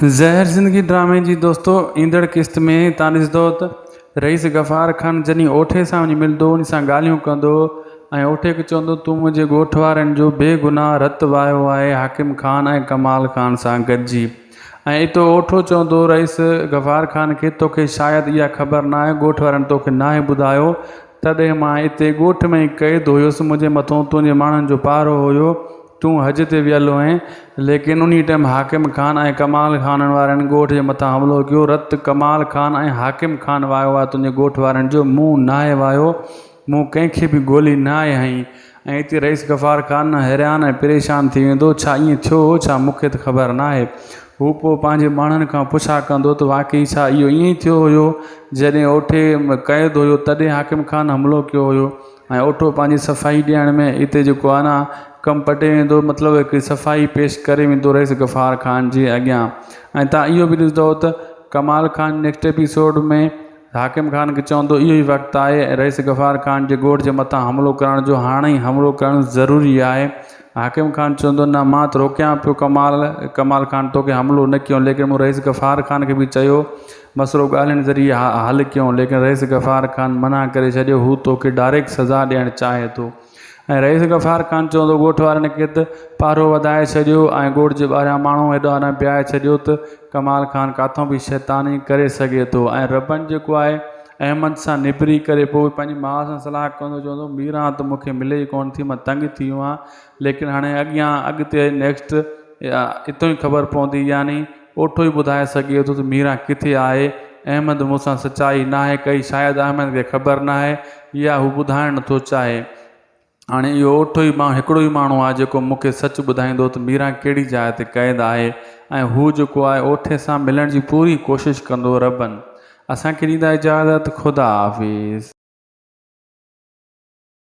ज़हर ज़िंदगी ड्रामे जी दोस्तों ईंदड़ क़िस्त में तव्हां ॾिसंदो त रईस गफ़ार ख़ान जॾहिं ओठे सां वञी मिलंदो उन सां ॻाल्हियूं कंदो ऐं ओठे खे चवंदो तूं मुंहिंजे ॻोठ वारनि जो बेगुनाह रतु वाहियो आहे हाकिम ख़ान ऐं कमाल ख़ान सां गॾिजी। ऐं इतो ओठो चवंदो रईस गफ़ार ख़ान खे तोखे शायदि इहा ख़बर न आहे ॻोठ वारनि तोखे नाहे ॿुधायो तॾहिं मां हिते ॻोठ में ई क़ैद हुयुसि मुंहिंजे मथां तुंहिंजे माण्हुनि जो पारो हुयो तूं हज ते वियल हुएं लेकिन उन टाइम हाकिम ख़ान ऐं कमाल ख़ान वारनि ॻोठ जे मथां हमिलो कयो रतु कमाल ख़ान ऐं हाकिम ख़ान वाहियो आहे तुंहिंजे ॻोठ वारनि जो मूं नाहे वाहियो मूं कंहिंखे बि गोली नाहे हईं। ऐं हिते रईस गफ़ार ख़ान हैरान ऐं परेशान थी वेंदो छा ईअं थियो छा मूंखे त ख़बर नाहे। हू पोइ पंहिंजे माण्हुनि खां पुछा कंदो त वाक़ई छा इहो ईअं ई थियो हुयो जॾहिं ओठे क़ैद हुयो तॾहिं हाकिम ख़ान हमिलो कयो हुयो। ऐं ओठो पंहिंजी सफ़ाई ॾियण में हिते जेको आहे न कमु पटे वेंदो मतिलबु हिकु सफ़ाई पेश करे वेंदो रईस गफ़ार ख़ान जे अॻियां। ऐं तव्हां इहो बि ॾिसंदो त कमाल ख़ान नेक्स्ट एपिसोड में हाकिम ख़ान खे चवंदो इहो ई वक़्तु आहे रईस गफ़ार ख़ान जे ॻोठ जे मथां हमिलो करण जो हाणे ई हमिलो करणु ज़रूरी आहे। हाकिम ख़ान चवंदो न मां त रोकियां पियो कमाल ख़ान तोखे हमिलो न कयो लेकिन मूं रईस गफ़ार ख़ान खे बि चयो मसइलो ॻाल्हियुनि ज़रिए हल कयूं लेकिन रईस गफ़ार ख़ान मना करे छॾियो हू तोखे डायरेक्ट सज़ा ॾियणु चाहे थो। ऐं रईस गफ़ार ख़ान चवंदो ॻोठ वारनि खे त पारो वधाए छॾियो ऐं ॻोठ जे ॿाहिरां माण्हू हेॾो न पियाए छॾियो त कमाल ख़ान काथों बि शैतानी करे सघे थो। ऐं रबन जेको आहे अहमद सां निबिरी करे पोइ पंहिंजी माउ सां सलाह कंदो चवंदो मीरा त मूंखे मिले ई कोन थी मां तंग थी वियो आहियां लेकिन हाणे अॻिते नेक्स्ट हितो ई ख़बर पवंदी यानी ओठो ई ॿुधाए सघे थो त मीरा किथे आहे अहमद मूंसां सचाई नाहे कई शायदि अहमद खे ख़बर नाहे या हू ॿुधाइणु नथो चाहे। हाणे इहो ओठो ई हिकिड़ो ई माण्हू आहे जेको मूंखे सचु ॿुधाईंदो त मीरा कहिड़ी जाइ ते क़ैद आहे ऐं हू जेको आहे ओठे सां मिलण जी पूरी कोशिशि कंदो रबन। असांखे ॾींदा इजाज़त ख़ुदा हाफ़िज़।